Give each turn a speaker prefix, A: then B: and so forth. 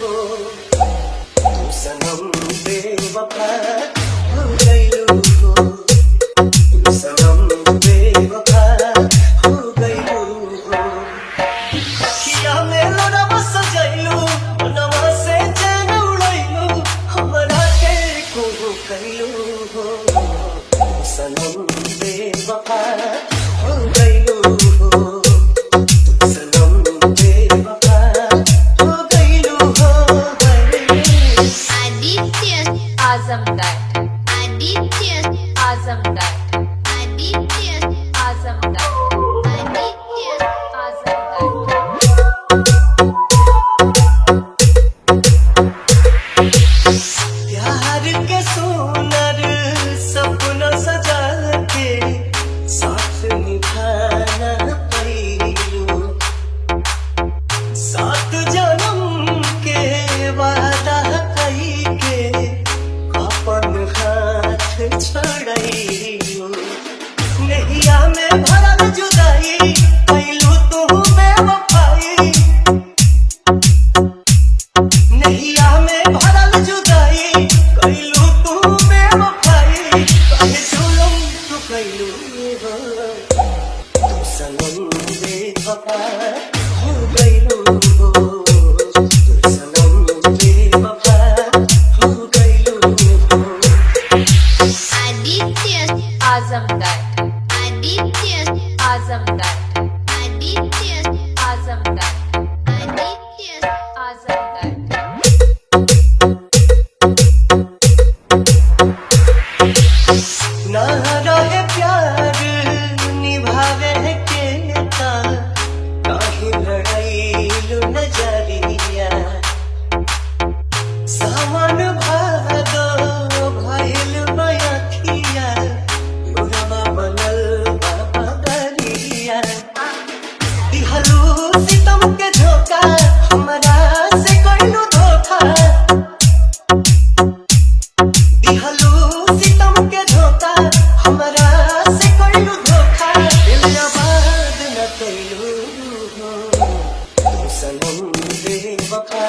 A: हो तू सनम बेवफा हो गइलू हो तू सनम बेवफा हो गइलू हो अखिया में लोरवा सजैलू मनवा से चैन उड़ैलू हमरा के कोहू कइलू हो तू सनम बेवफा हो गइलू हो
B: आजमगढ़ आदित्य आजमगढ़ आदित्य आजमगढ़ आदित्य आजमगढ़
A: प्यार के सुनर सपना सजा के साथ निभाना पैलू सात जन्म के वादा कई के अपन हाथ छोड़ैलू नैया में भरल जुदाई कैलू तू बेवफाई नैया में भरल जुदाई कैलू तू बेवफाई कहे जुल्म तू कैलू हो तू सनम बेवफा हो गइलू हो तू सनम बेवफा हो गइलू हो
B: आदित्य आजमगढ़ आदित्य आजमगढ़ आदित्य आजमगढ़ आदित्य आजमगढ़
A: ना रहे प्यार निभावे के ता काहे लड़ाइलू नजरिया सावन भादो भइल बयखिया लोरवा बनल बाबा गरिया दिहलू सितम के झोंका हमरा से कइलू धोखा दिहलू सितम के झोंका हमरा से कइलू धोखा इल्जाबाद न कइलू हो तू सनम बेवफा